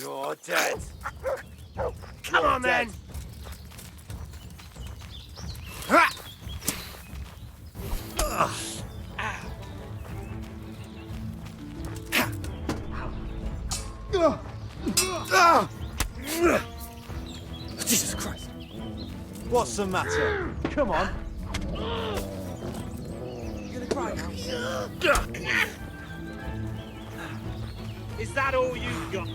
You're dead. Come on, then! Jesus Christ. What's the matter? Come on. You're gonna cry now? Is that all you've got?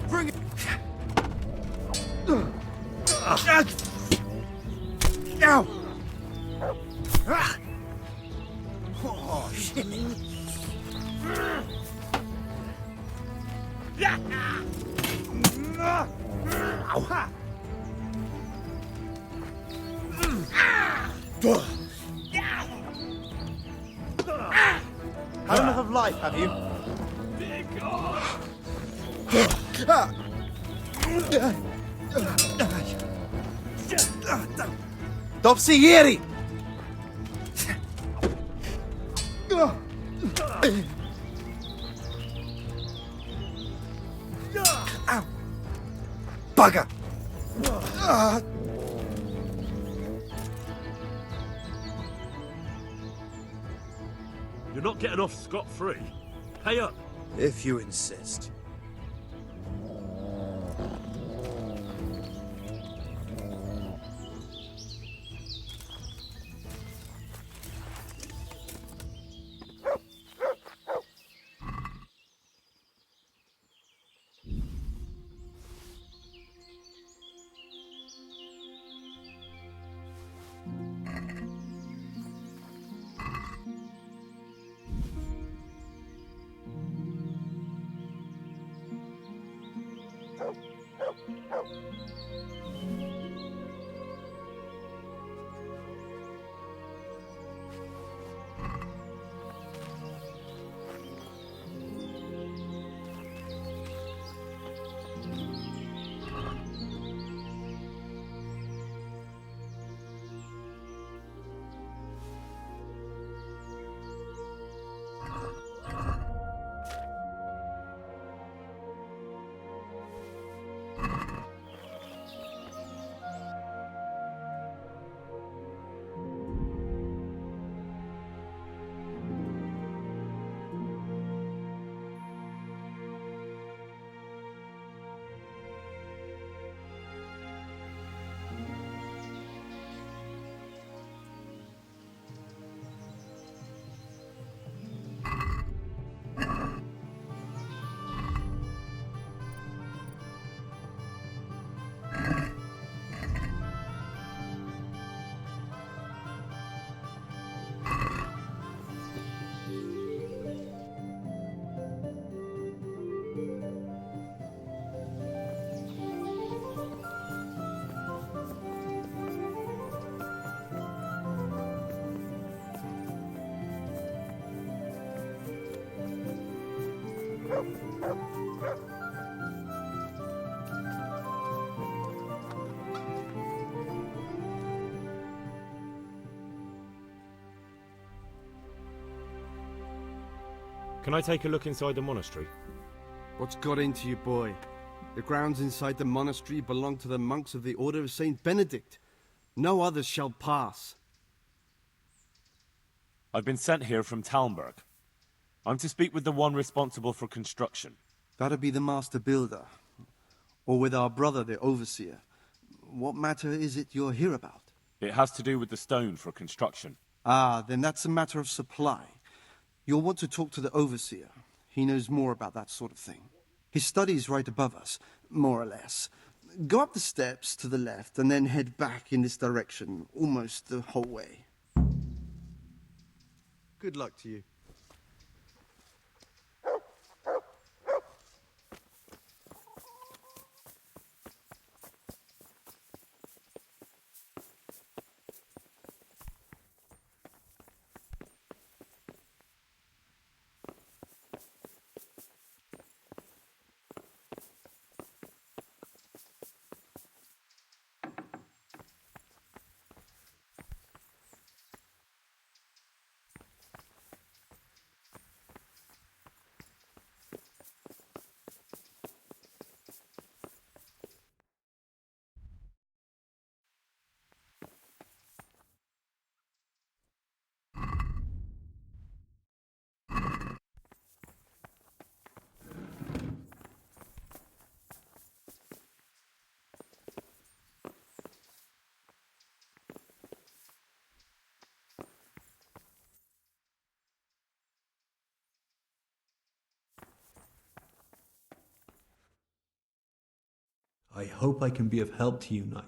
Bring it. Ow! Oh, shit. Had enough of life, have you? Dobsi ieri! Ow! Bugger! You're not getting off scot-free. Pay up. If you insist. Can I take a look inside the monastery? What's got into you, boy? The grounds inside the monastery belong to the monks of the Order of Saint Benedict. No others shall pass. I've been sent here from Talmberg. I'm to speak with the one responsible for construction. That'd be the master builder. Or with our brother, the overseer. What matter is it you're here about? It has to do with the stone for construction. Ah, then that's a matter of supply. You'll want to talk to the overseer. He knows more about that sort of thing. His study's right above us, more or less. Go up the steps to the left and then head back in this direction, almost the whole way. Good luck to you. I hope I can be of help to you, Knight.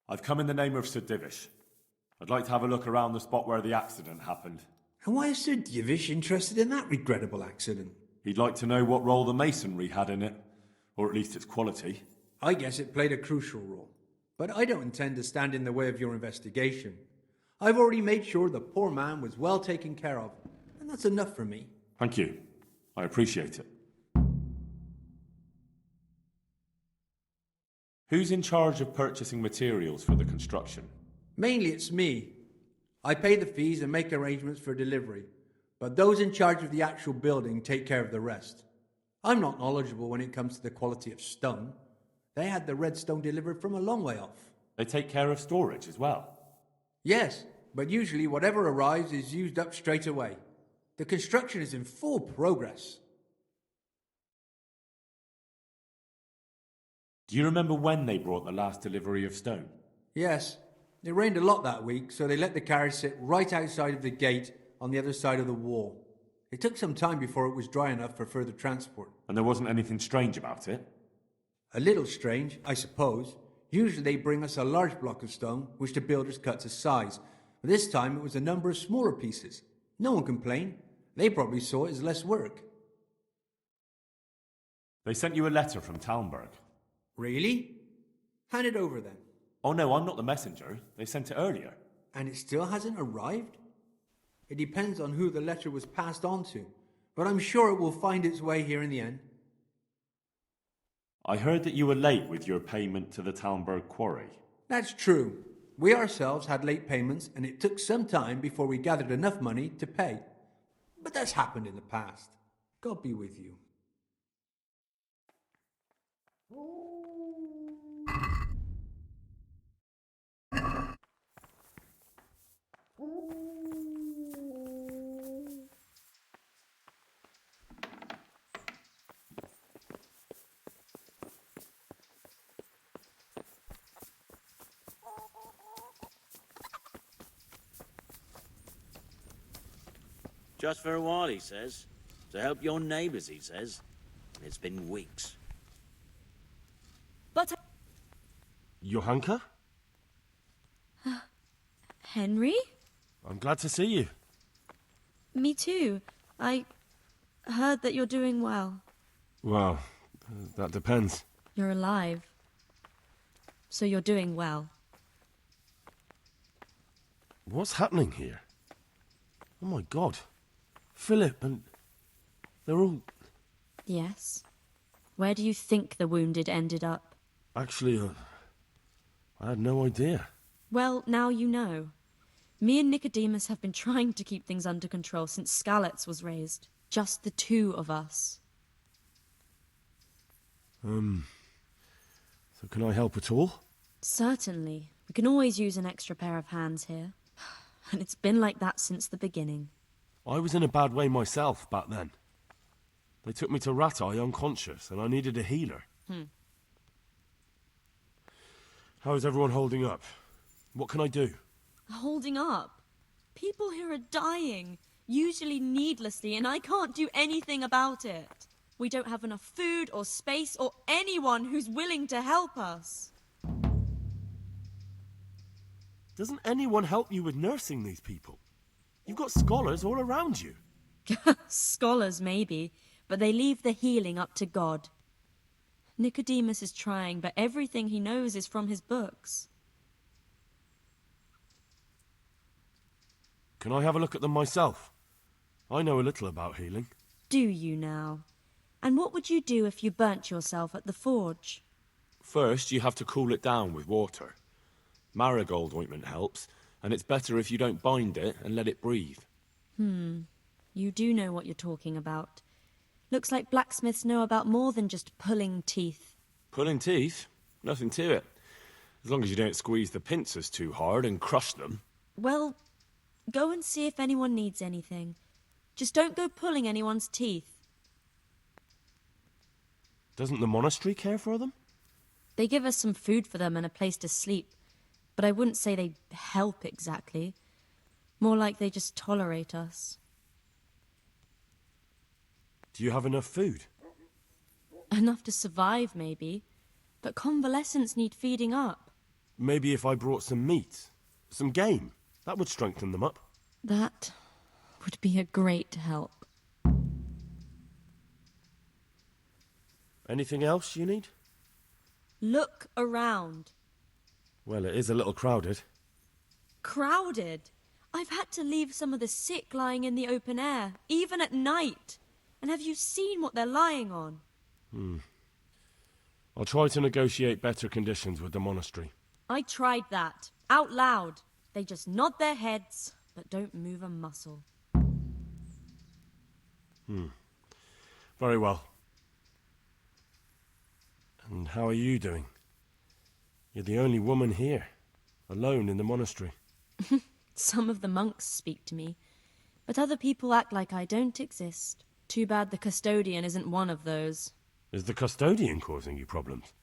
I've come in the name of Sir Dziwisz. I'd like to have a look around the spot where the accident happened. And why is Sir Dziwisz interested in that regrettable accident? He'd like to know what role the masonry had in it, or at least its quality. I guess it played a crucial role. But I don't intend to stand in the way of your investigation. I've already made sure the poor man was well taken care of, and that's enough for me. Thank you. I appreciate it. Who's in charge of purchasing materials for the construction? Mainly it's me. I pay the fees and make arrangements for delivery, but those in charge of the actual building take care of the rest. I'm not knowledgeable when it comes to the quality of stone. They had the red stone delivered from a long way off. They take care of storage as well. Yes, but usually whatever arrives is used up straight away. The construction is in full progress. Do you remember when they brought the last delivery of stone? Yes, it rained a lot that week, so they let the carriage sit right outside of the gate on the other side of the wall. It took some time before it was dry enough for further transport. And there wasn't anything strange about it? A little strange, I suppose. Usually they bring us a large block of stone, which the builders cut to size. But this time it was a number of smaller pieces. No one complained. They probably saw it as less work. They sent you a letter from Talmberg. Really? Hand it over then. Oh no, I'm not the messenger. They sent it earlier. And it still hasn't arrived? It depends on who the letter was passed on to, but I'm sure it will find its way here in the end. I heard that you were late with your payment to the Talmberg quarry. That's true. We ourselves had late payments, and it took some time before we gathered enough money to pay. But that's happened in the past. God be with you. Just for a while, he says. To help your neighbours, he says. And it's been weeks. But Johanka? Henry? I'm glad to see you. Me too. I heard that you're doing well. Well, that depends. You're alive. So you're doing well. What's happening here? Oh my god. Philip and... they're all... Yes. Where do you think the wounded ended up? Actually, I had no idea. Well, now you know. Me and Nicodemus have been trying to keep things under control since Skalitz was raised. Just the two of us. So can I help at all? Certainly. We can always use an extra pair of hands here. And it's been like that since the beginning. I was in a bad way myself back then. They took me to Ratai unconscious, and I needed a healer. How is everyone holding up? What can I do? Holding up? People here are dying, usually needlessly, and I can't do anything about it. We don't have enough food or space or anyone who's willing to help us. Doesn't anyone help you with nursing these people? You've got scholars all around you. Scholars, maybe, but they leave the healing up to God. Nicodemus is trying, but everything he knows is from his books. Can I have a look at them myself? I know a little about healing. Do you now? And what would you do if you burnt yourself at the forge? First, you have to cool it down with water. Marigold ointment helps, and it's better if you don't bind it and let it breathe. You do know what you're talking about. Looks like blacksmiths know about more than just pulling teeth. Pulling teeth? Nothing to it. As long as you don't squeeze the pincers too hard and crush them. Well, go and see if anyone needs anything. Just don't go pulling anyone's teeth. Doesn't the monastery care for them? They give us some food for them and a place to sleep, but I wouldn't say they help exactly. More like they just tolerate us. Do you have enough food? Enough to survive, maybe. But convalescents need feeding up. Maybe if I brought some meat, some game, that would strengthen them up. That would be a great help. Anything else you need? Look around. Well, it is a little crowded. Crowded? I've had to leave some of the sick lying in the open air, even at night. And have you seen what they're lying on? I'll try to negotiate better conditions with the monastery. I tried that, out loud. They just nod their heads, but don't move a muscle. Very well. And how are you doing? You're the only woman here, alone in the monastery. Some of the monks speak to me, but other people act like I don't exist. Too bad the custodian isn't one of those. Is the custodian causing you problems?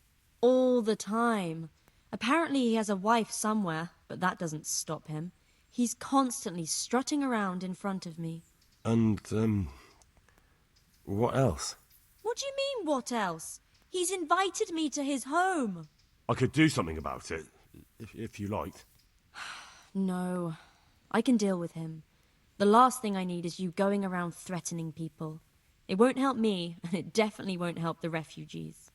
All the time. Apparently he has a wife somewhere, but that doesn't stop him. He's constantly strutting around in front of me. And, what else? What do you mean, what else? He's invited me to his home. I could do something about it, if you liked. No, I can deal with him. The last thing I need is you going around threatening people. It won't help me, and it definitely won't help the refugees.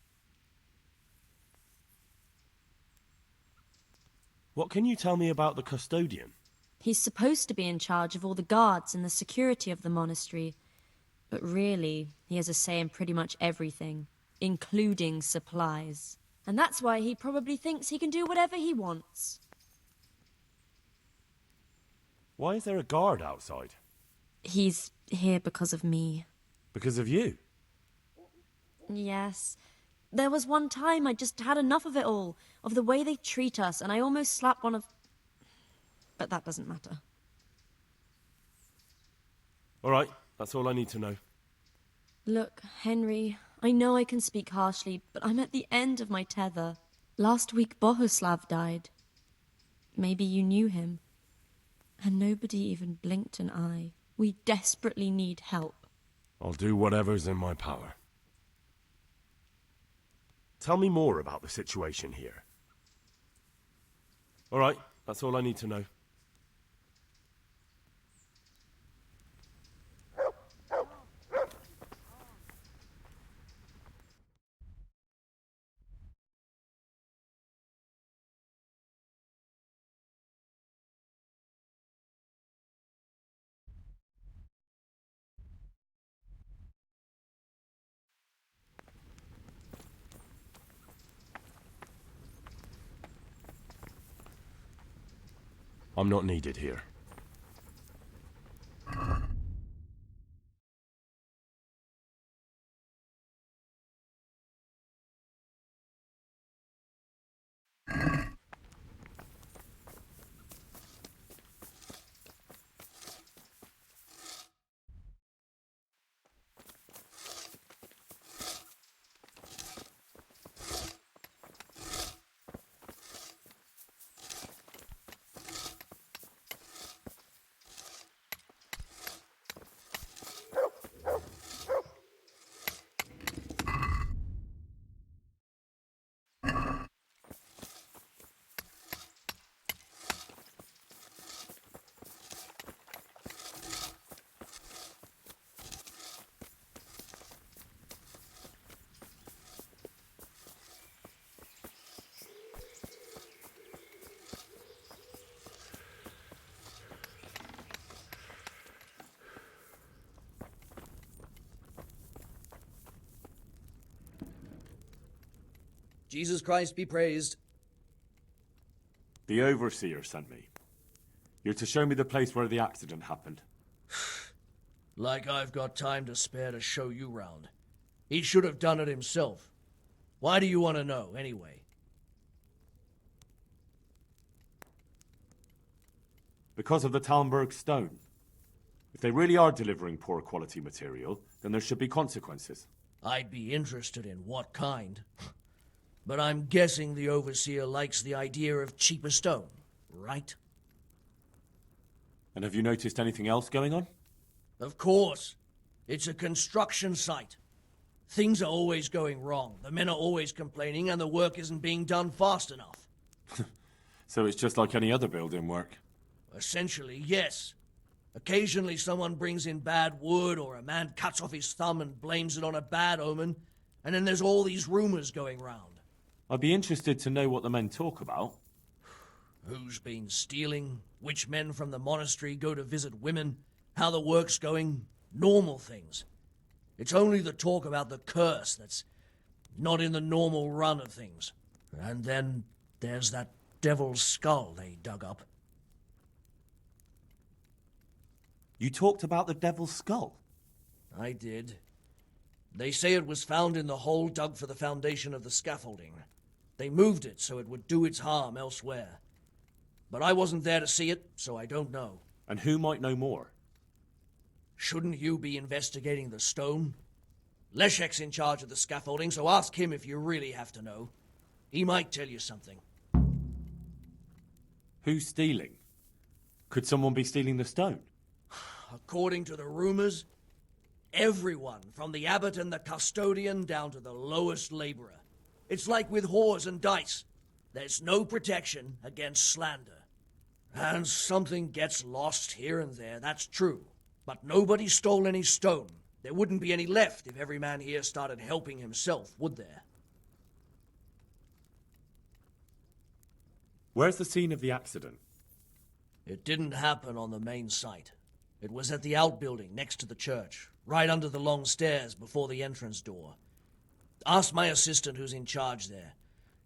What can you tell me about the custodian? He's supposed to be in charge of all the guards and the security of the monastery. But really, he has a say in pretty much everything, including supplies. And that's why he probably thinks he can do whatever he wants. Why is there a guard outside? He's here because of me. Because of you? Yes. There was one time I just had enough of it all, of the way they treat us, and I almost slapped one of... But that doesn't matter. All right, that's all I need to know. Look, Henry, I know I can speak harshly, but I'm at the end of my tether. Last week Bohuslav died. Maybe you knew him. And nobody even blinked an eye. We desperately need help. I'll do whatever's in my power. Tell me more about the situation here. All right, that's all I need to know. I'm not needed here. Jesus Christ be praised. The overseer sent me. You're to show me the place where the accident happened. Like I've got time to spare to show you round. He should have done it himself. Why do you want to know, anyway? Because of the Talmberg stone. If they really are delivering poor quality material, then there should be consequences. I'd be interested in what kind. But I'm guessing the overseer likes the idea of cheaper stone, right? And have you noticed anything else going on? Of course. It's a construction site. Things are always going wrong. The men are always complaining, and the work isn't being done fast enough. So it's just like any other building work. Essentially, yes. Occasionally someone brings in bad wood, or a man cuts off his thumb and blames it on a bad omen, and then there's all these rumors going round. I'd be interested to know what the men talk about. Who's been stealing, which men from the monastery go to visit women, how the work's going, normal things. It's only the talk about the curse that's not in the normal run of things. And then there's that devil's skull they dug up. You talked about the devil's skull? I did. They say it was found in the hole dug for the foundation of the scaffolding. They moved it so it would do its harm elsewhere. But I wasn't there to see it, so I don't know. And who might know more? Shouldn't you be investigating the stone? Leszek's in charge of the scaffolding, so ask him if you really have to know. He might tell you something. Who's stealing? Could someone be stealing the stone? According to the rumors, everyone, from the abbot and the custodian down to the lowest laborer. It's like with whores and dice. There's no protection against slander. And something gets lost here and there, that's true. But nobody stole any stone. There wouldn't be any left if every man here started helping himself, would there? Where's the scene of the accident? It didn't happen on the main site. It was at the outbuilding next to the church, right under the long stairs before the entrance door. Ask my assistant who's in charge there.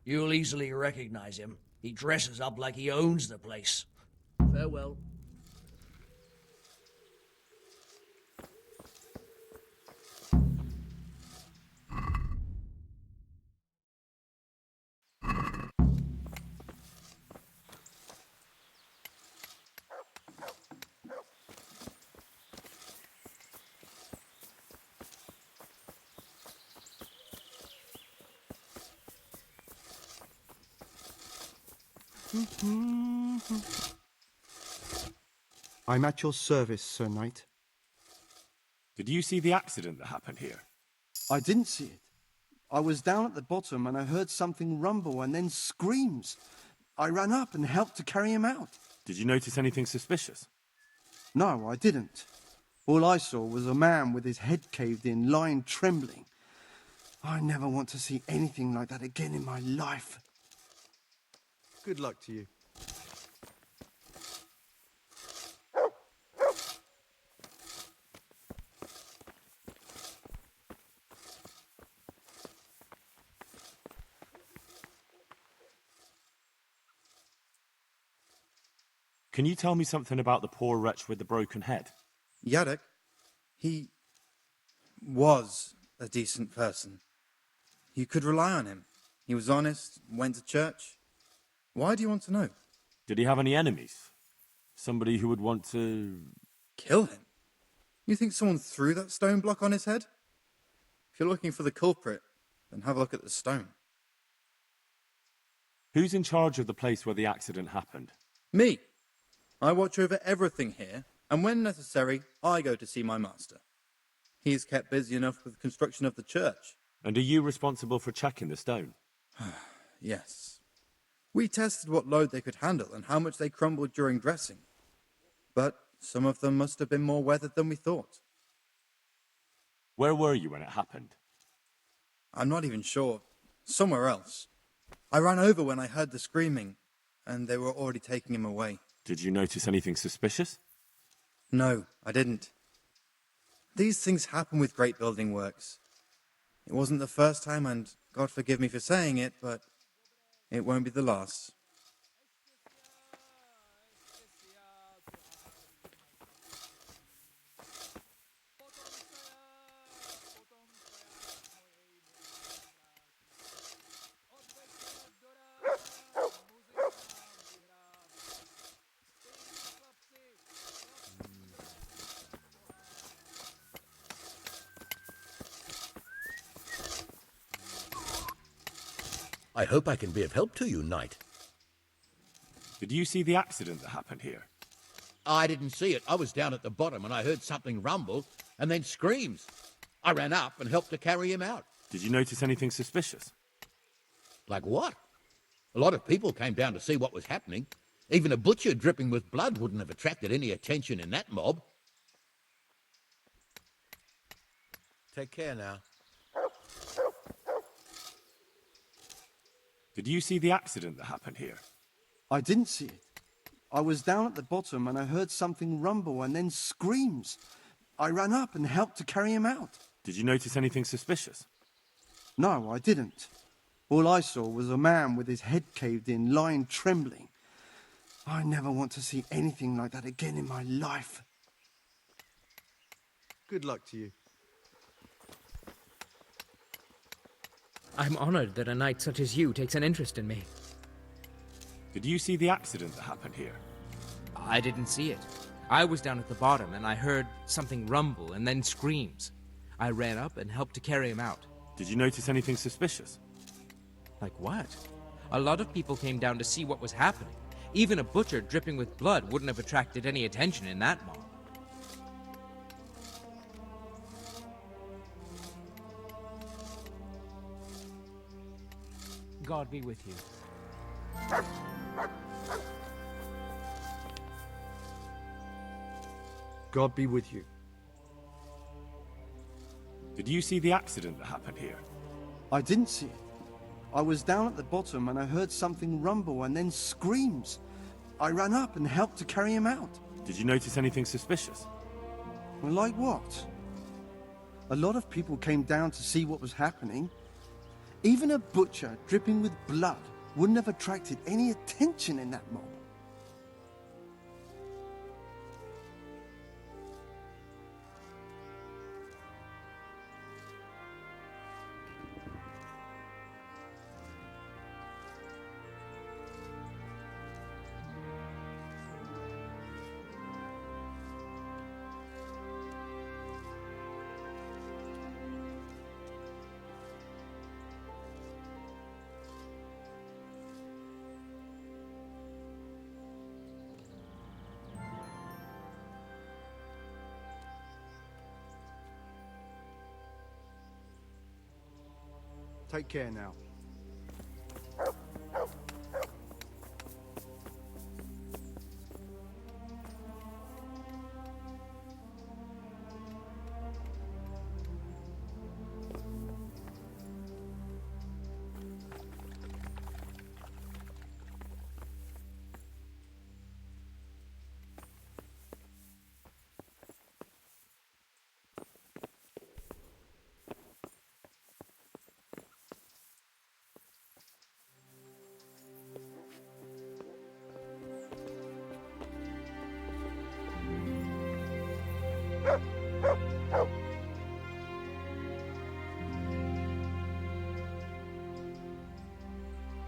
You'll easily recognize him. He dresses up like he owns the place. Farewell. I'm at your service, Sir Knight. Did you see the accident that happened here? I didn't see it. I was down at the bottom and I heard something rumble and then screams. I ran up and helped to carry him out. Did you notice anything suspicious? No, I didn't. All I saw was a man with his head caved in, lying trembling. I never want to see anything like that again in my life. Good luck to you. Can you tell me something about the poor wretch with the broken head? Yadek, he was a decent person. You could rely on him. He was honest, went to church. Why do you want to know? Did he have any enemies? Somebody who would want to... Kill him? You think someone threw that stone block on his head? If you're looking for the culprit, then have a look at the stone. Who's in charge of the place where the accident happened? Me. I watch over everything here, and when necessary, I go to see my master. He is kept busy enough with the construction of the church. And are you responsible for checking the stone? Yes. We tested what load they could handle and how much they crumbled during dressing. But some of them must have been more weathered than we thought. Where were you when it happened? I'm not even sure. Somewhere else. I ran over when I heard the screaming, and they were already taking him away. Did you notice anything suspicious? No, I didn't. These things happen with great building works. It wasn't the first time, and God forgive me for saying it, but it won't be the last. I hope I can be of help to you, Knight. Did you see the accident that happened here? I didn't see it. I was down at the bottom and I heard something rumble and then screams. I ran up and helped to carry him out. Did you notice anything suspicious? Like what? A lot of people came down to see what was happening. Even a butcher dripping with blood wouldn't have attracted any attention in that mob. Take care now. Did you see the accident that happened here? I didn't see it. I was down at the bottom and I heard something rumble and then screams. I ran up and helped to carry him out. Did you notice anything suspicious? No, I didn't. All I saw was a man with his head caved in, lying trembling. I never want to see anything like that again in my life. Good luck to you. I'm honored that a knight such as you takes an interest in me. Did you see the accident that happened here? I didn't see it. I was down at the bottom and I heard something rumble and then screams. I ran up and helped to carry him out. Did you notice anything suspicious? Like what? A lot of people came down to see what was happening. Even a butcher dripping with blood wouldn't have attracted any attention in that mob. God be with you. God be with you. Did you see the accident that happened here? I didn't see it. I was down at the bottom and I heard something rumble and then screams. I ran up and helped to carry him out. Did you notice anything suspicious? Well, like what? A lot of people came down to see what was happening. Even a butcher dripping with blood wouldn't have attracted any attention in that mob. Take care now.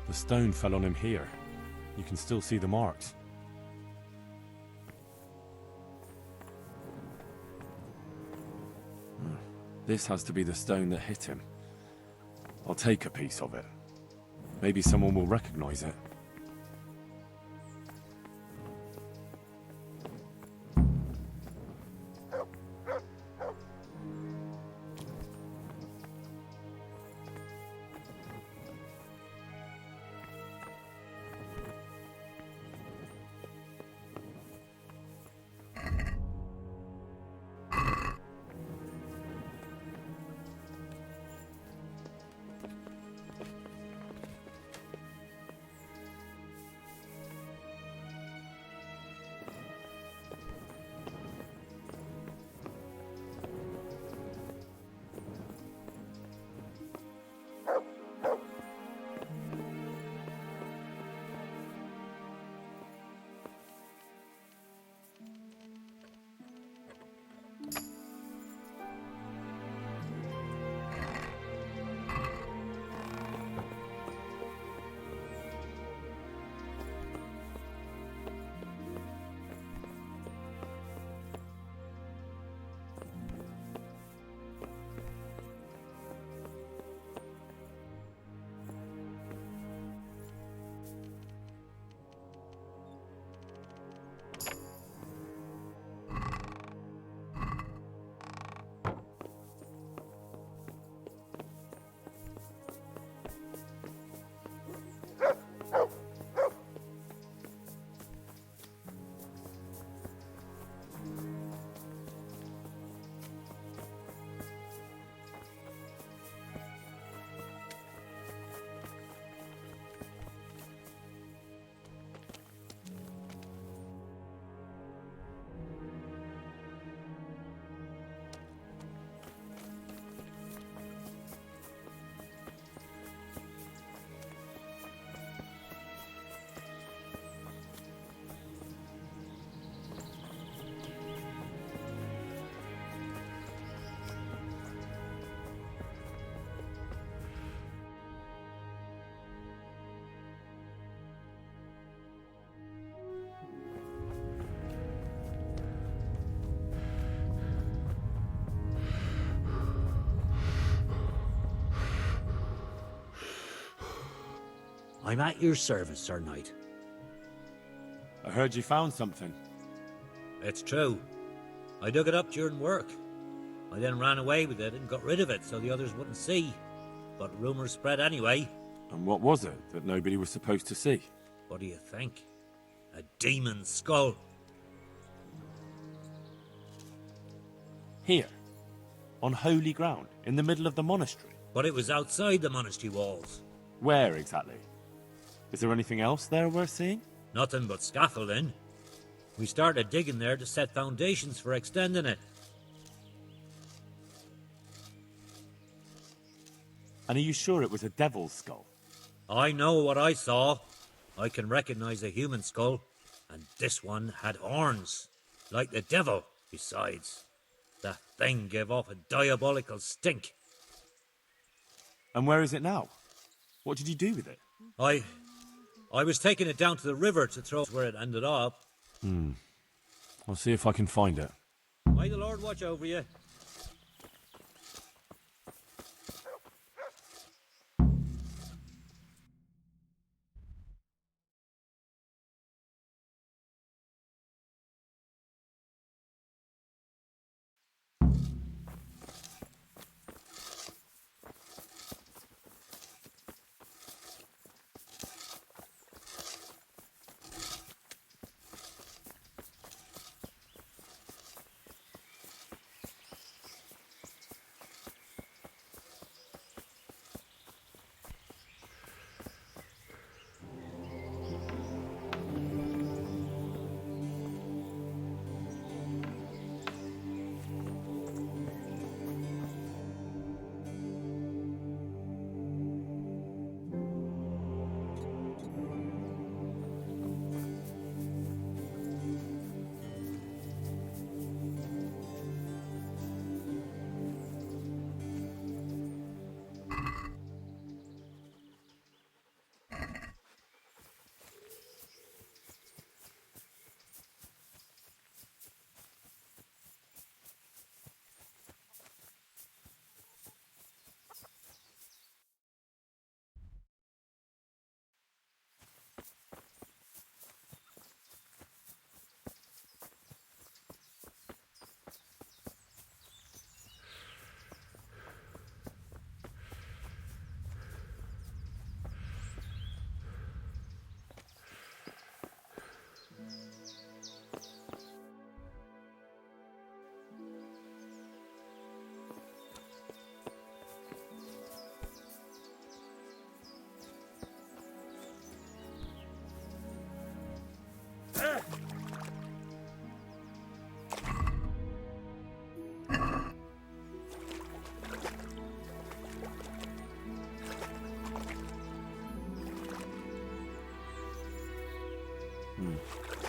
The stone fell on him here. You can still see the marks. This has to be the stone that hit him. I'll take a piece of it. Maybe someone will recognize it. I'm at your service, Sir Knight. I heard you found something. It's true. I dug it up during work. I then ran away with it and got rid of it so the others wouldn't see. But rumours spread anyway. And what was it that nobody was supposed to see? What do you think? A demon skull. Here, on holy ground, in the middle of the monastery. But it was outside the monastery walls. Where exactly? Is there anything else there worth seeing? Nothing but scaffolding. We started digging there to set foundations for extending it. And are you sure it was a devil's skull? I know what I saw. I can recognize a human skull. And this one had horns. Like the devil, besides. The thing gave off a diabolical stink. And where is it now? What did you do with it? I was taking it down to the river to throw where it ended up. I'll see if I can find it. May the Lord watch over you.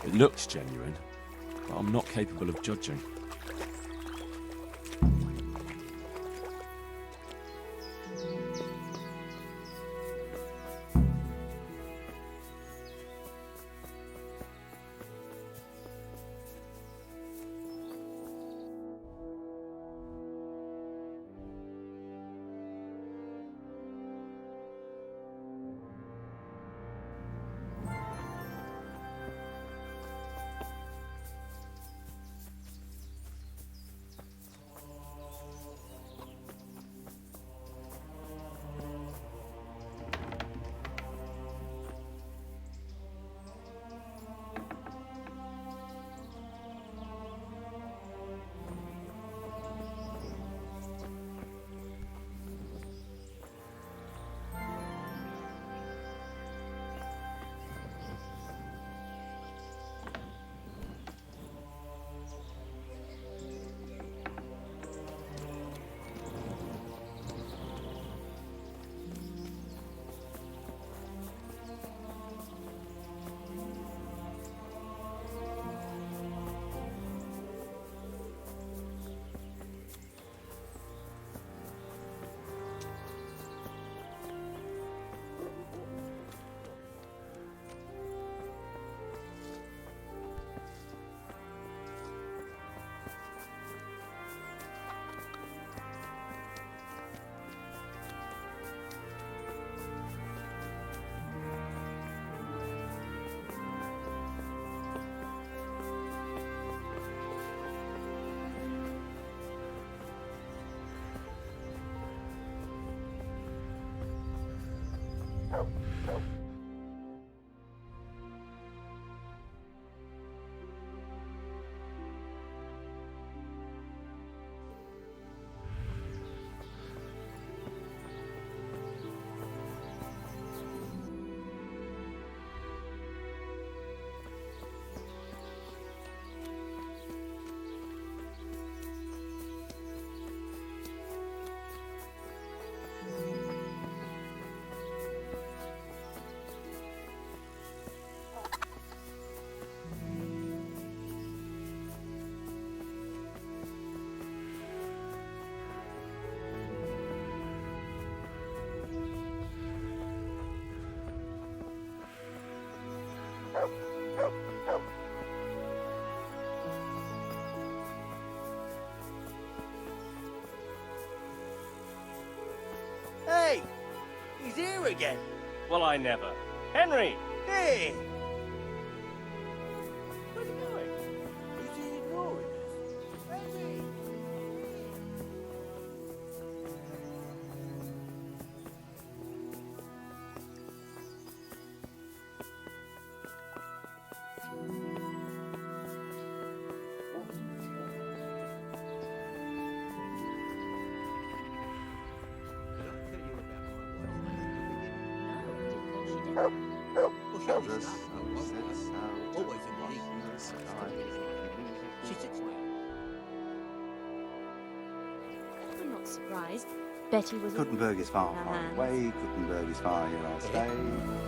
It looks genuine, but I'm not capable of judging. you again? Well, I never. Henry! Hey! Where are you going? Is he ignoring us? Henry! I'm not surprised. Betty was... Gutenberg is far, far away. Gutenberg is far, here I'll stay.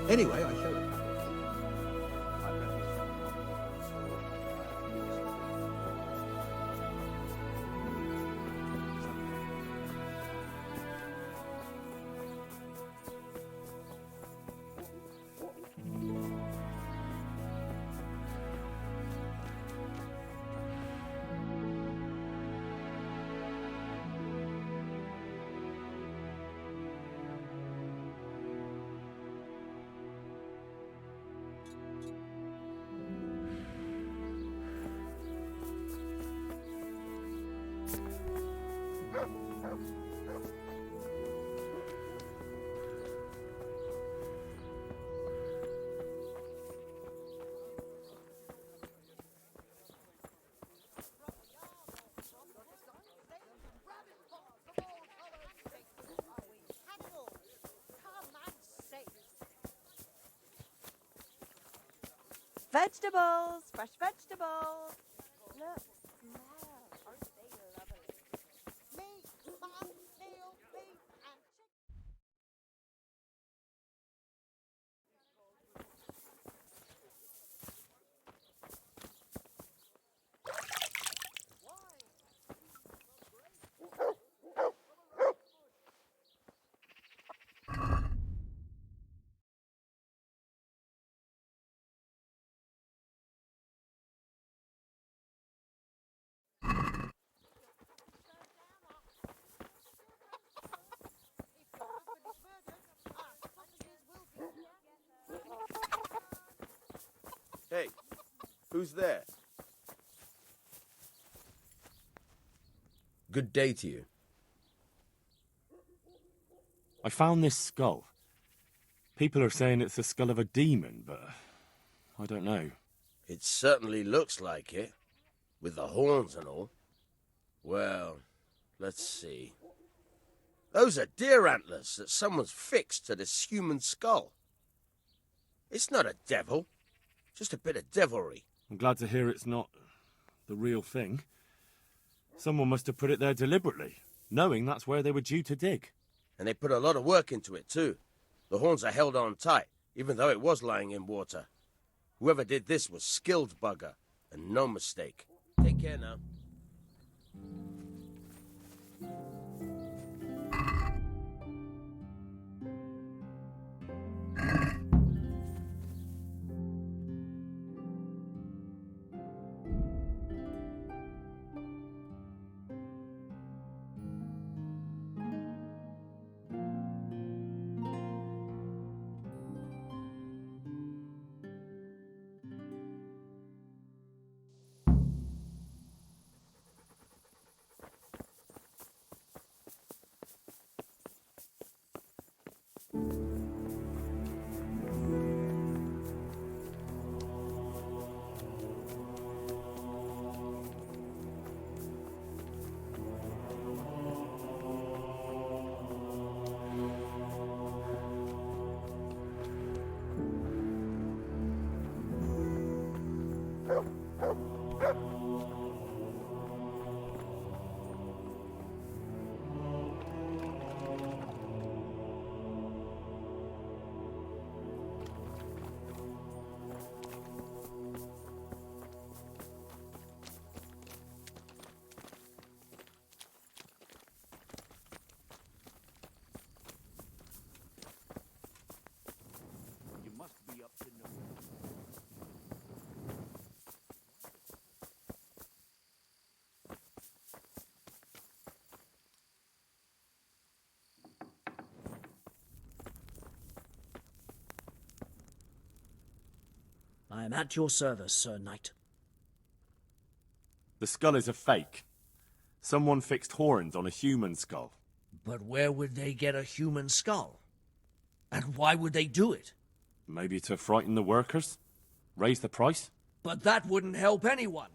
Anyway, I showed him. Vegetables, fresh vegetables. Look, smell. Aren't they lovely? Meat, mutton, veal, beef, and chicken. Hey, who's there? Good day to you. I found this skull. People are saying it's the skull of a demon, but I don't know. It certainly looks like it, with the horns and all. Well, let's see. Those are deer antlers that someone's fixed to this human skull. It's not a devil, just a bit of devilry. I'm glad to hear it's not the real thing. Someone must have put it there deliberately, knowing that's where they were due to dig. And they put a lot of work into it, too. The horns are held on tight, even though it was lying in water. Whoever did this was skilled bugger, and no mistake. Take care now. I'm at your service, Sir Knight. The skull is a fake. Someone fixed horns on a human skull. But where would they get a human skull? And why would they do it? Maybe to frighten the workers? Raise the price? But that wouldn't help anyone.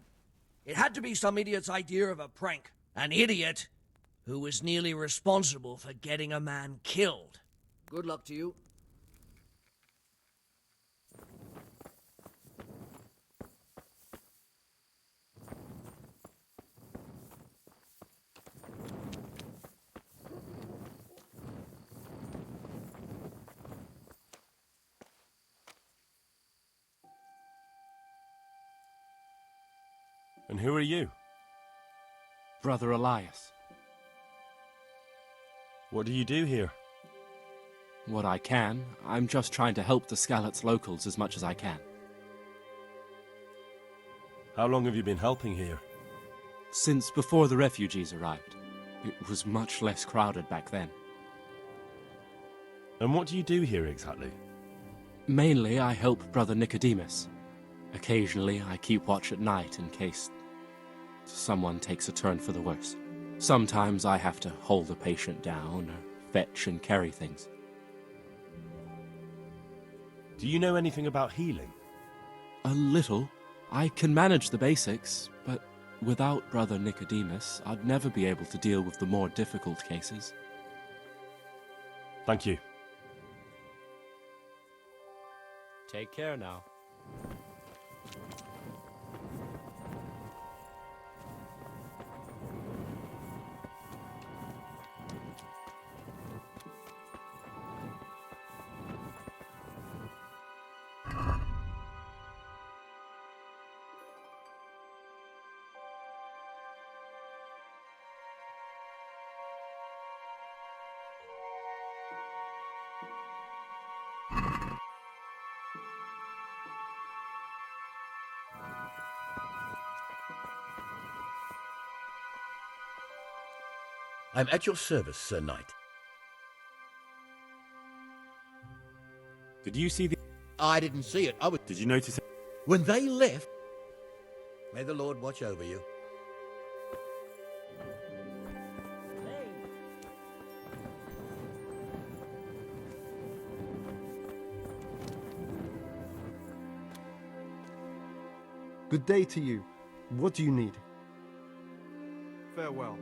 It had to be some idiot's idea of a prank. An idiot who was nearly responsible for getting a man killed. Good luck to you. And who are you? Brother Elias. What do you do here? What I can. I'm just trying to help the Skalitz locals as much as I can. How long have you been helping here? Since before the refugees arrived. It was much less crowded back then. And what do you do here exactly? Mainly, I help Brother Nicodemus. Occasionally, I keep watch at night in case someone takes a turn for the worse. Sometimes I have to hold a patient down, or fetch and carry things. Do you know anything about healing? A little. I can manage the basics, but without Brother Nicodemus, I'd never be able to deal with the more difficult cases. Thank you. Take care now. I'm at your service, Sir Knight. Did you see the... I didn't see it. Did you notice it? When they left... May the Lord watch over you. Good day to you. What do you need? Farewell.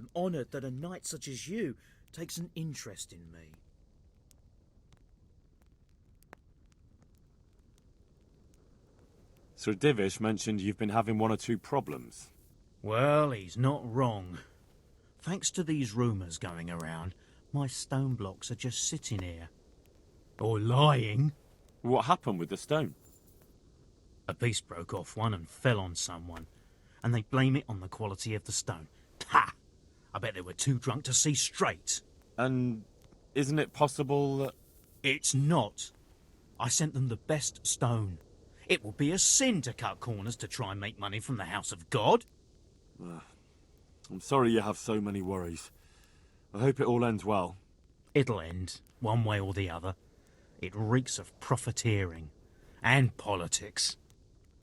am honoured that a knight such as you takes an interest in me. Sir Dziwisz mentioned you've been having one or two problems. Well, he's not wrong. Thanks to these rumours going around, my stone blocks are just sitting here. Or lying. What happened with the stone? A piece broke off one and fell on someone, and they blame it on the quality of the stone. Ha! I bet they were too drunk to see straight. And isn't it possible that... It's not. I sent them the best stone. It will be a sin to cut corners to try and make money from the house of God. I'm sorry you have so many worries. I hope it all ends well. It'll end, one way or the other. It reeks of profiteering and politics.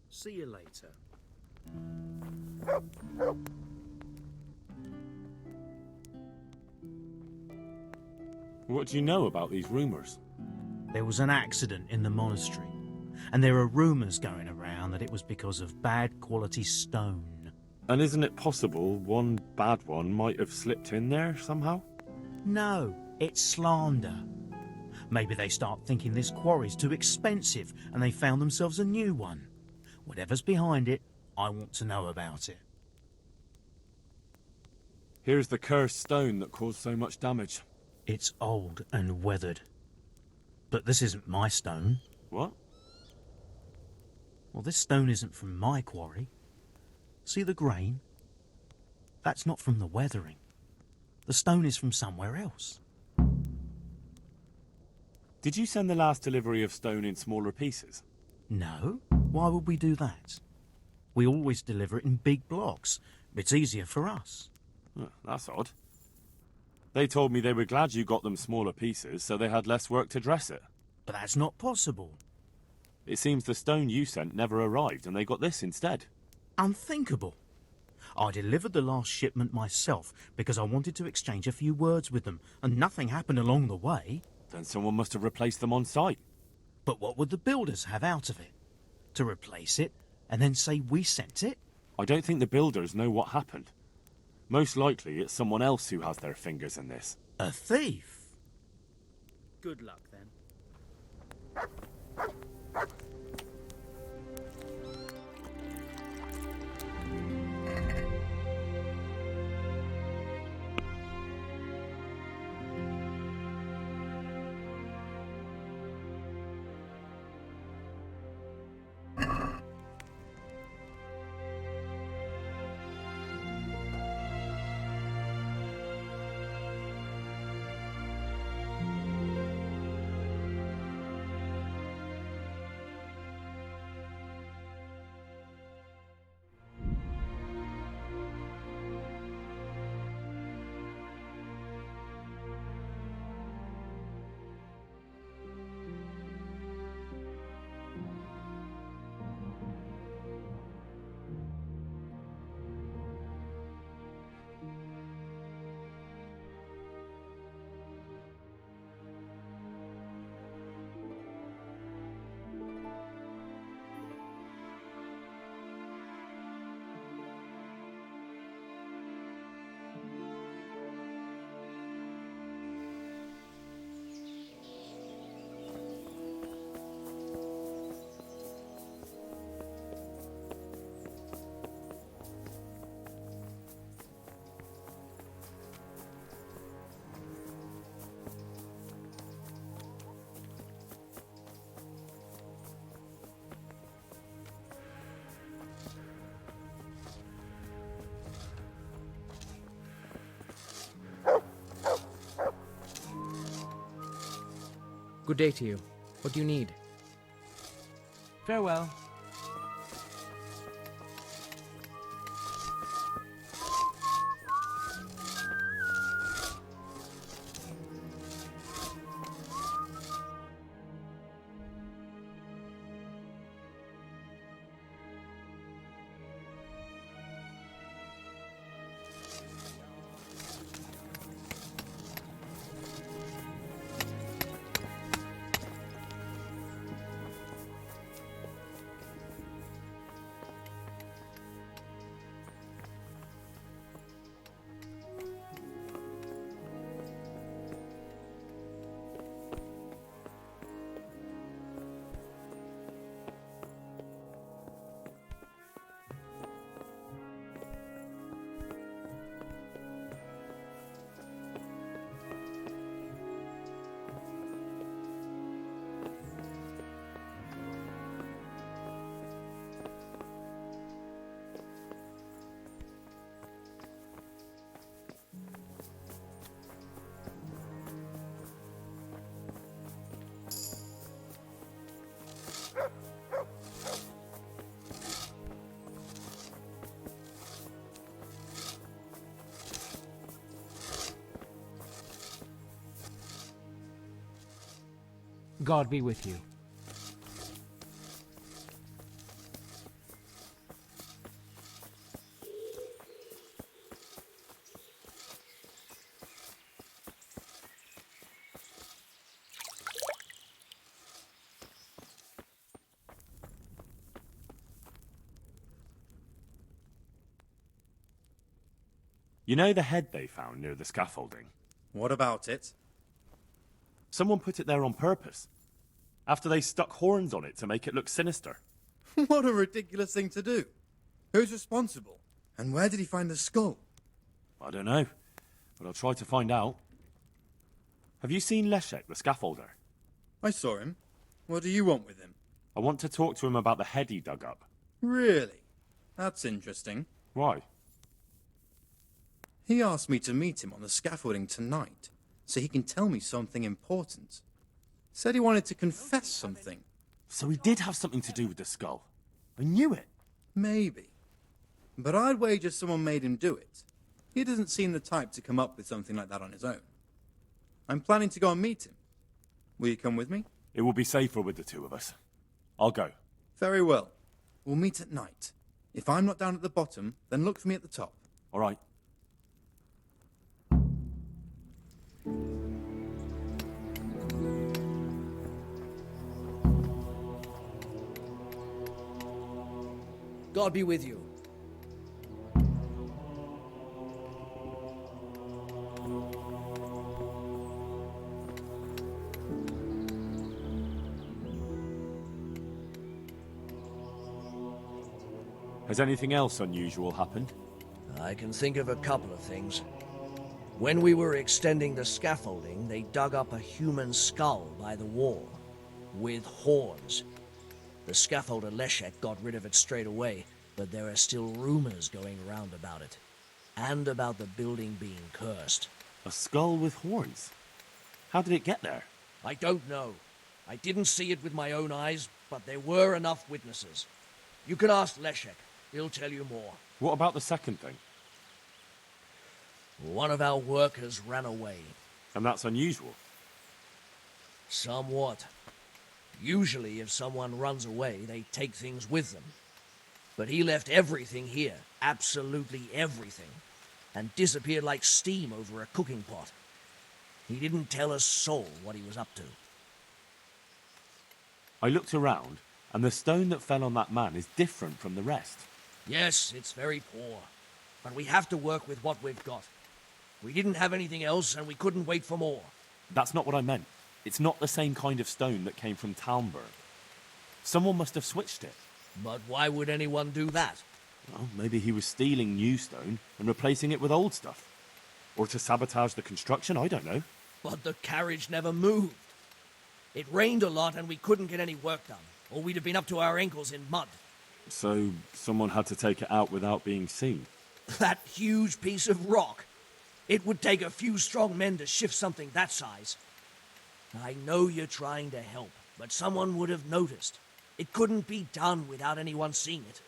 See you later. What do you know about these rumours? There was an accident in the monastery, and there are rumours going around that it was because of bad quality stone. And isn't it possible one bad one might have slipped in there somehow? No, it's slander. Maybe they start thinking this quarry's too expensive and they found themselves a new one. Whatever's behind it, I want to know about it. Here's the cursed stone that caused so much damage. It's old and weathered. But this isn't my stone. What? Well, this stone isn't from my quarry. See the grain? That's not from the weathering. The stone is from somewhere else. Did you send the last delivery of stone in smaller pieces? No. Why would we do that? We always deliver it in big blocks. It's easier for us. That's odd. They told me they were glad you got them smaller pieces, so they had less work to dress it. But that's not possible. It seems the stone you sent never arrived, and they got this instead. Unthinkable. I delivered the last shipment myself because I wanted to exchange a few words with them, and nothing happened along the way. Then someone must have replaced them on site. But what would the builders have out of it? To replace it, and then say we sent it? I don't think the builders know what happened. Most likely it's someone else who has their fingers in this. A thief? Good luck, then. Good day to you. What do you need? Farewell. God be with you. You know the head they found near the scaffolding? What about it? Someone put it there on purpose. After they stuck horns on it to make it look sinister. What a ridiculous thing to do. Who's responsible? And where did he find the skull? I don't know, but I'll try to find out. Have you seen Leszek, the scaffolder? I saw him. What do you want with him? I want to talk to him about the head he dug up. Really? That's interesting. Why? He asked me to meet him on the scaffolding tonight, so he can tell me something important. Said he wanted to confess something. So he did have something to do with the skull. I knew it. Maybe. But I'd wager someone made him do it. He doesn't seem the type to come up with something like that on his own. I'm planning to go and meet him. Will you come with me? It will be safer with the two of us. I'll go. Very well. We'll meet at night. If I'm not down at the bottom, then look for me at the top. All right. God be with you. Has anything else unusual happened? I can think of a couple of things. When we were extending the scaffolding, they dug up a human skull by the wall, with horns. The scaffolder Leszek got rid of it straight away, but there are still rumors going around about it. And about the building being cursed. A skull with horns? How did it get there? I don't know. I didn't see it with my own eyes, but there were enough witnesses. You can ask Leszek. He'll tell you more. What about the second thing? One of our workers ran away. And that's unusual? Somewhat. Usually, if someone runs away, they take things with them. But he left everything here, absolutely everything, and disappeared like steam over a cooking pot. He didn't tell a soul what he was up to. I looked around, and the stone that fell on that man is different from the rest. Yes, it's very poor, but we have to work with what we've got. We didn't have anything else, and we couldn't wait for more. That's not what I meant. It's not the same kind of stone that came from Talmberg. Someone must have switched it. But why would anyone do that? Well, maybe he was stealing new stone and replacing it with old stuff. Or to sabotage the construction, I don't know. But the carriage never moved. It rained a lot and we couldn't get any work done, or we'd have been up to our ankles in mud. So someone had to take it out without being seen. That huge piece of rock. It would take a few strong men to shift something that size. I know you're trying to help, but someone would have noticed. It couldn't be done without anyone seeing it.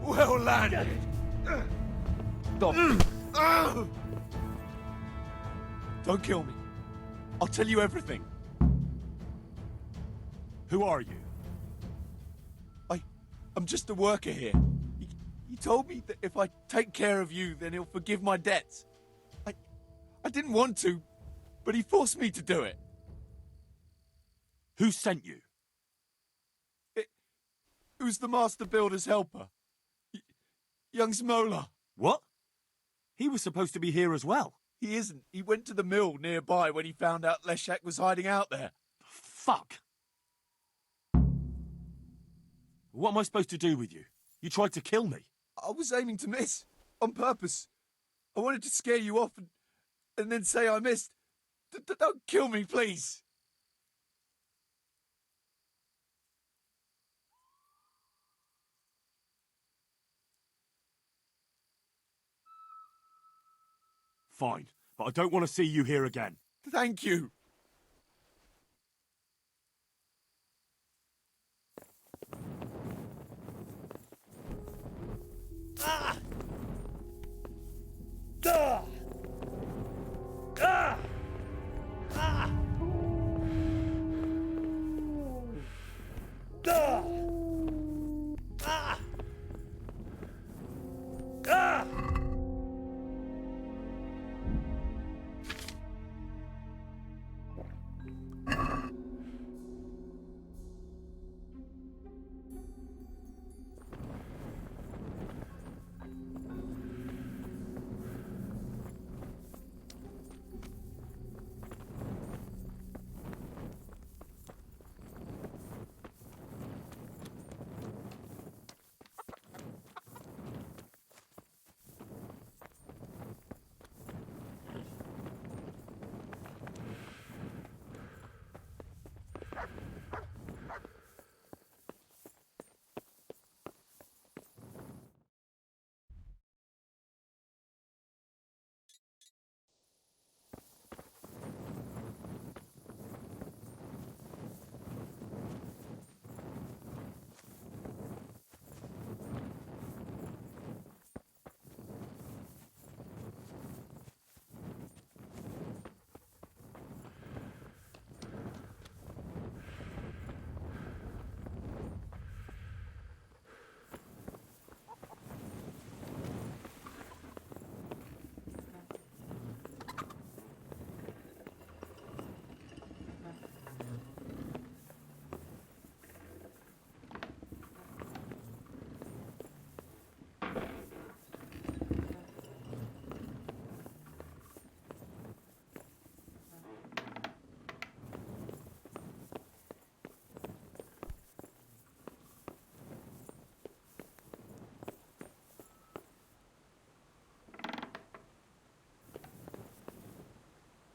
Well landed. Stop. Don't kill me. I'll tell you everything. Who are you? I'm just a worker here. He told me that if I take care of you, then he'll forgive my debts. I didn't want to, but he forced me to do it. Who sent you? It was the master builder's helper. Young Smola. What? He was supposed to be here as well. He isn't. He went to the mill nearby when he found out Leshak was hiding out there. Fuck. What am I supposed to do with you? You tried to kill me. I was aiming to miss. On purpose. I wanted to scare you off and then say I missed. Don't kill me, please. Fine, but I don't want to see you here again. Thank you. Ah! Ah! Ah! Ah! Ah! Ah! Ah!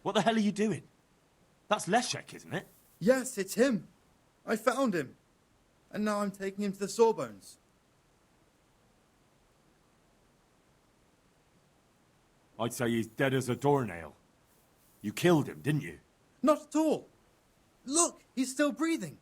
What the hell are you doing? That's Leshek, isn't it? Yes, it's him. I found him. And now I'm taking him to the Sawbones. I'd say he's dead as a doornail. You killed him, didn't you? Not at all. Look, he's still breathing.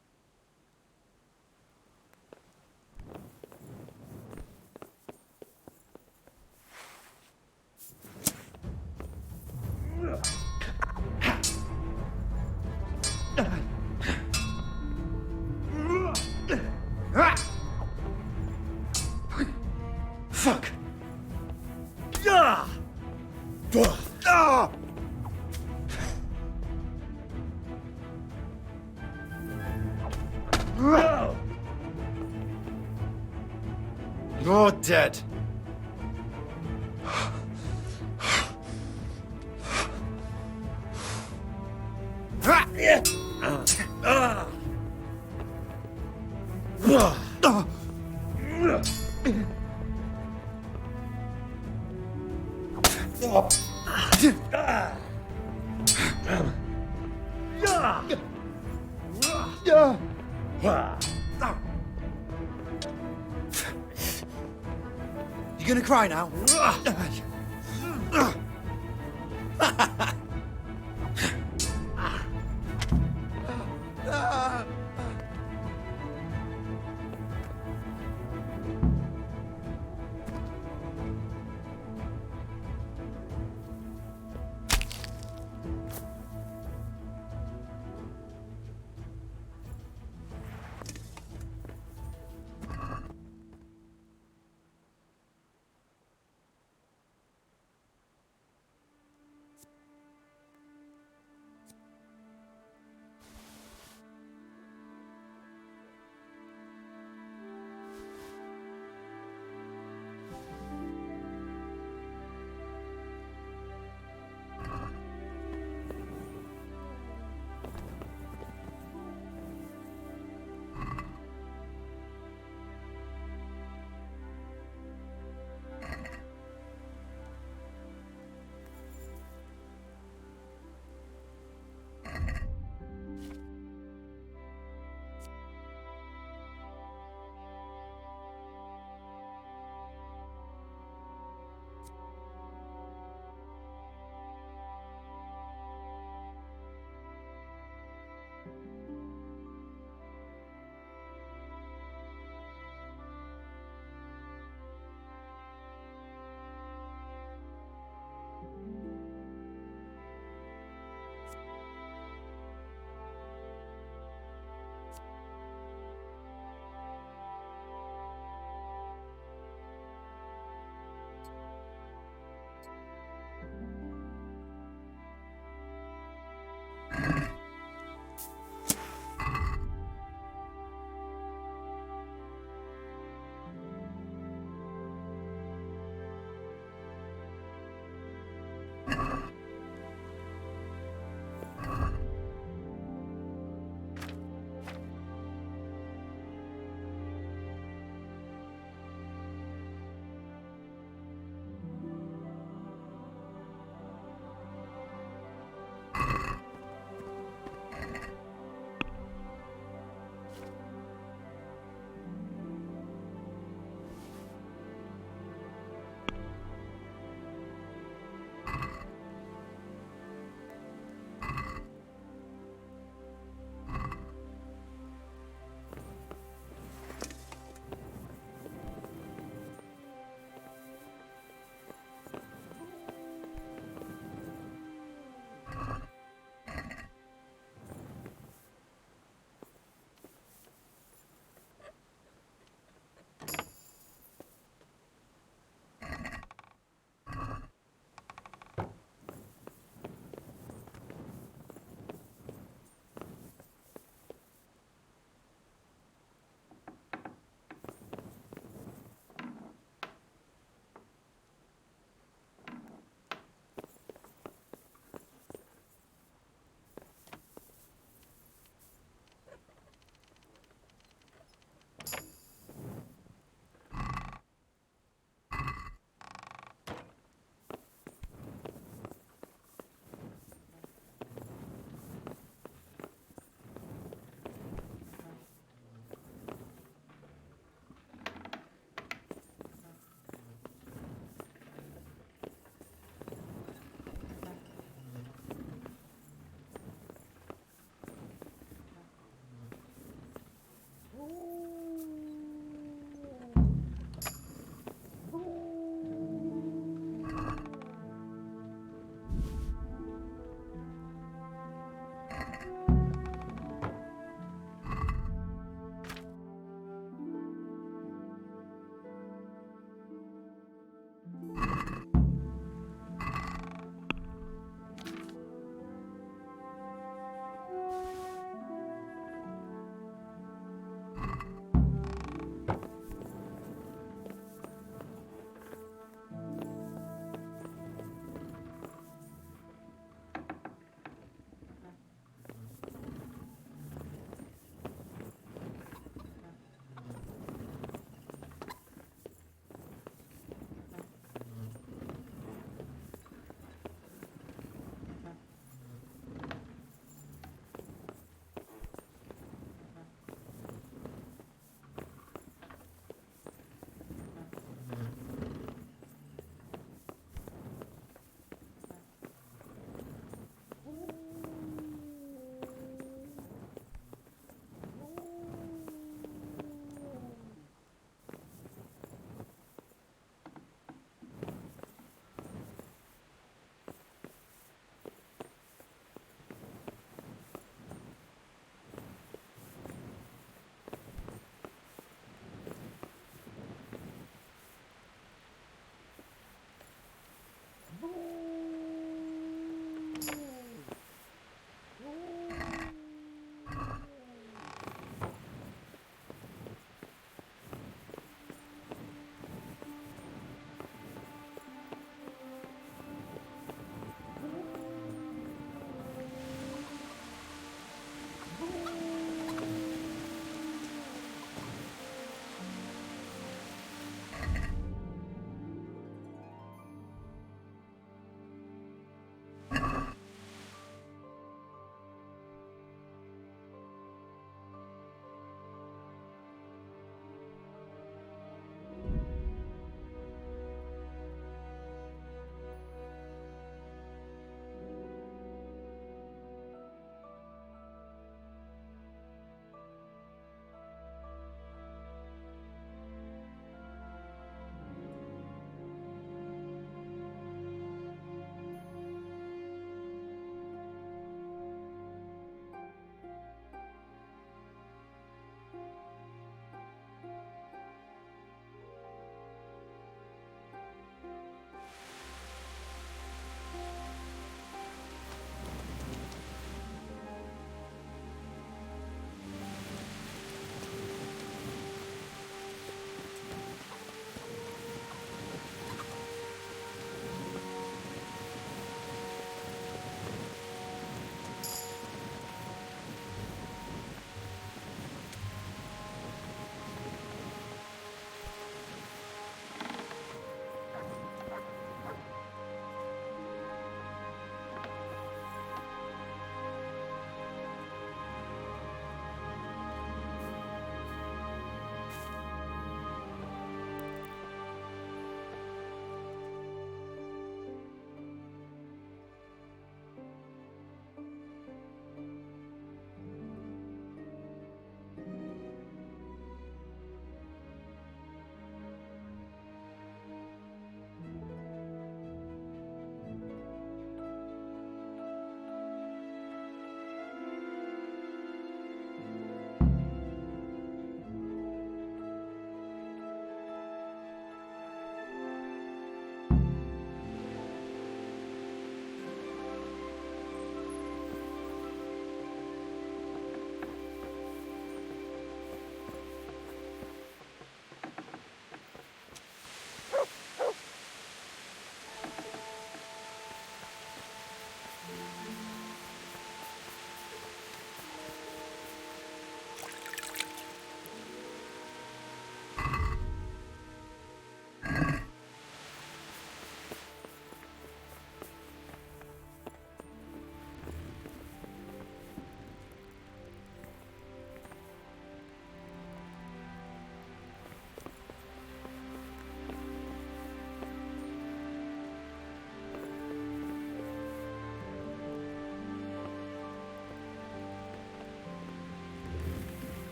Fuck! You're dead. gonna cry now?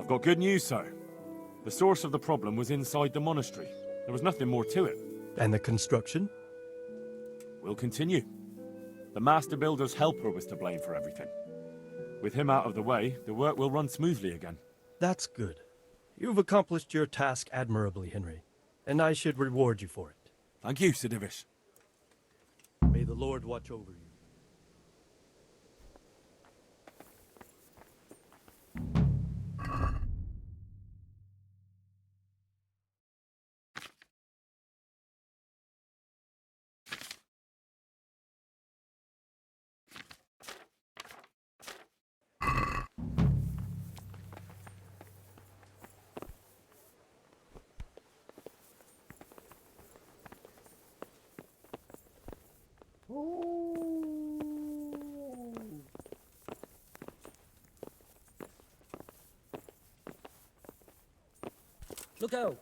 I've got good news, sir. The source of the problem was inside the monastery. There was nothing more to it. And the construction? We'll continue. The master builder's helper was to blame for everything. With him out of the way, the work will run smoothly again. That's good. You've accomplished your task admirably, Henry, and I should reward you for it. Thank you, Sir Dziwisz. May the Lord watch over you. Look out!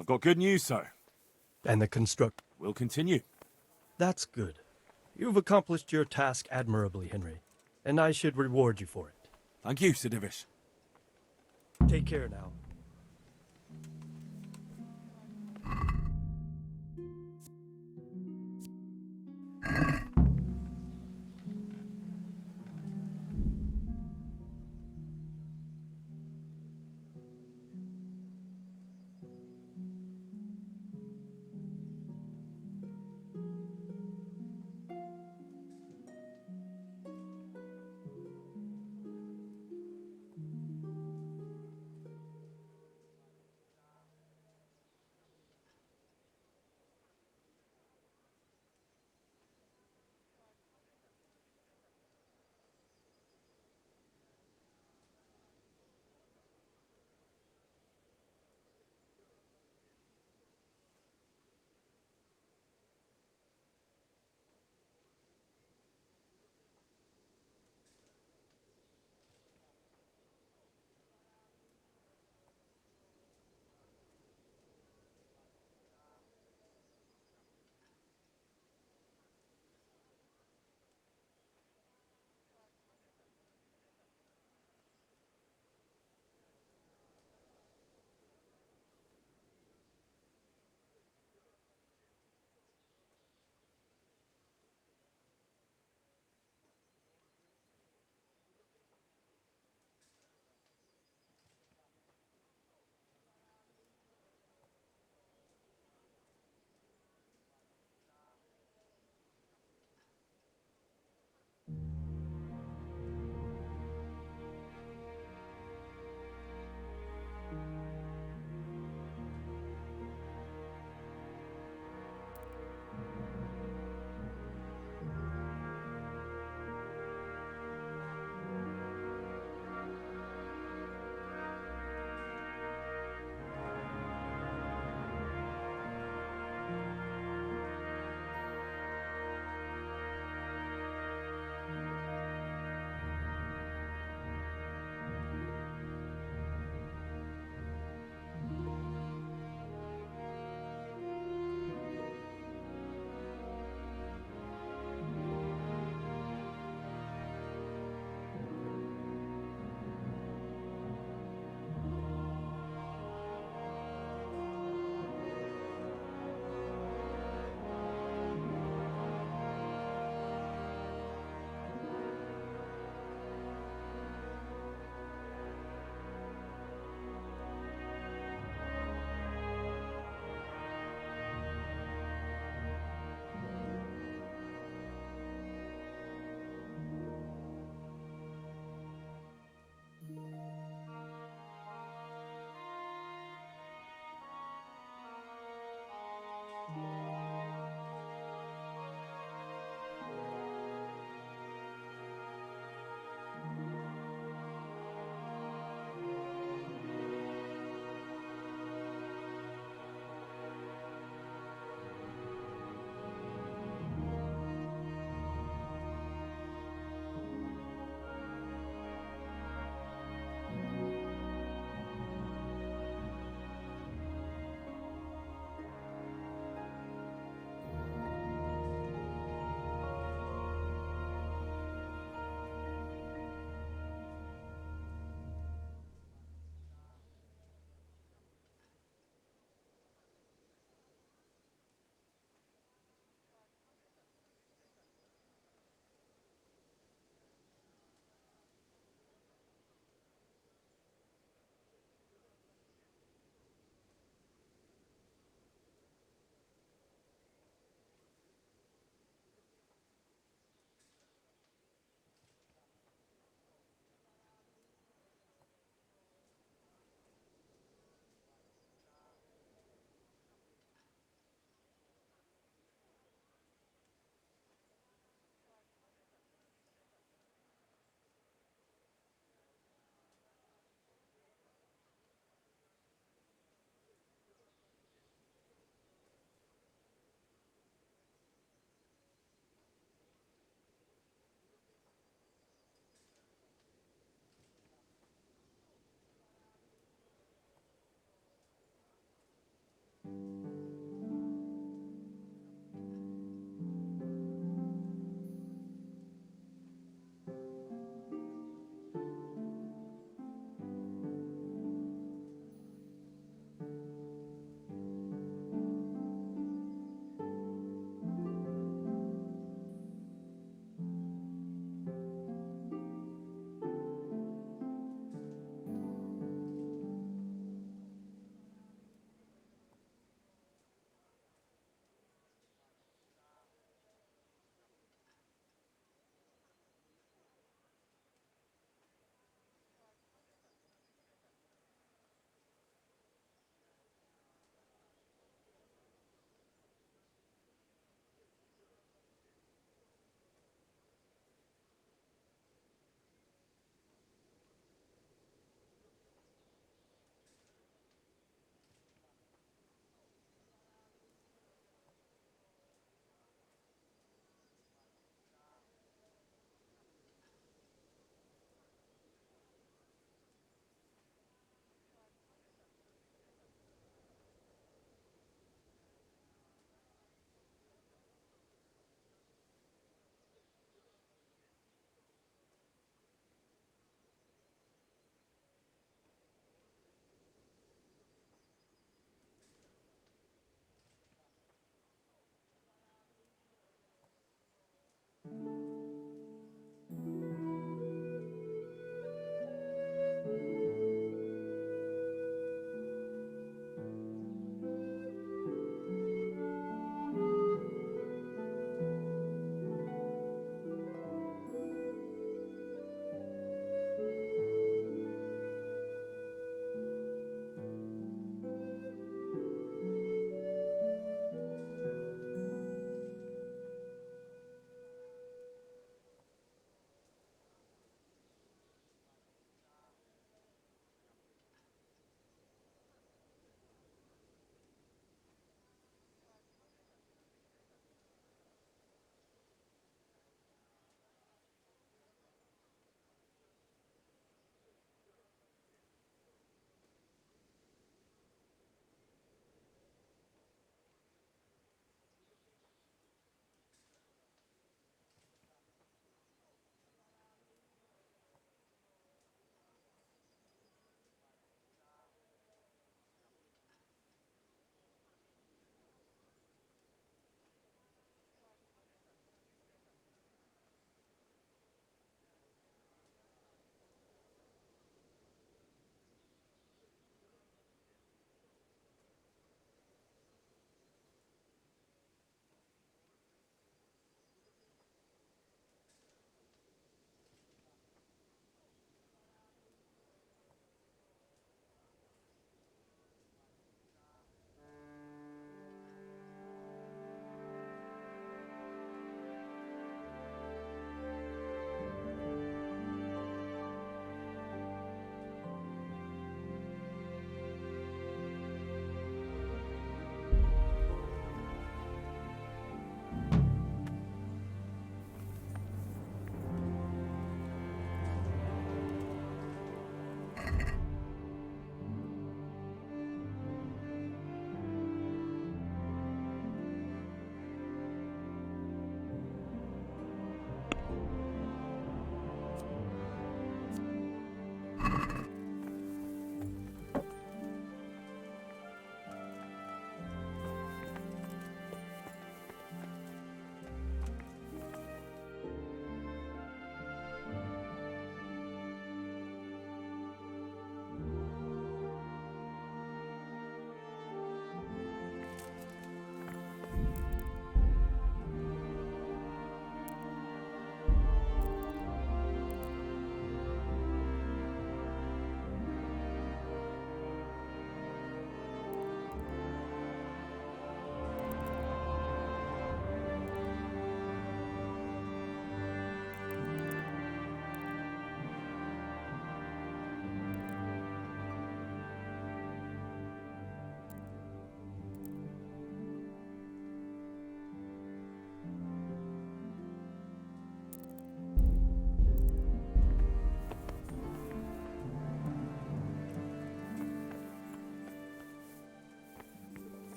I've got good news, sir. And the construct... We'll continue. That's good. You've accomplished your task admirably, Henry, and I should reward you for it. Thank you, Sir Dziwisz. Take care now.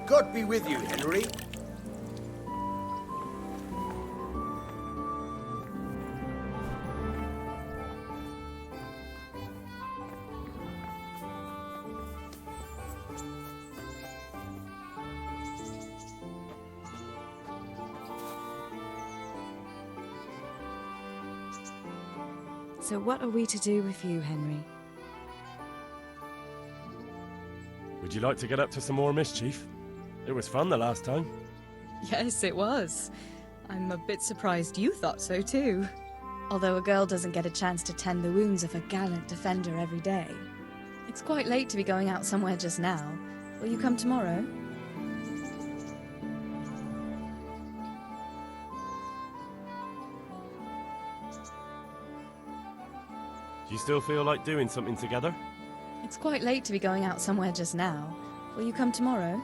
God be with you, Henry. So what are we to do with you, Henry? Would you like to get up to some more mischief? It was fun the last time. Yes, it was. I'm a bit surprised you thought so too. Although a girl doesn't get a chance to tend the wounds of a gallant defender every day. It's quite late to be going out somewhere just now. Will you come tomorrow? Do you still feel like doing something together? It's quite late to be going out somewhere just now. Will you come tomorrow?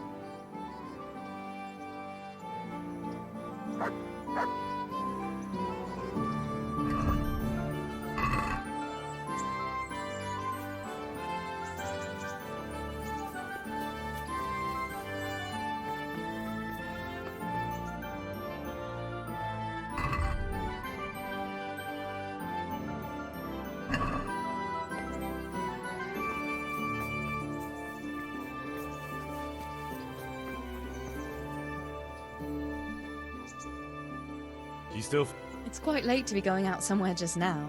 Do you still... It's quite late to be going out somewhere just now.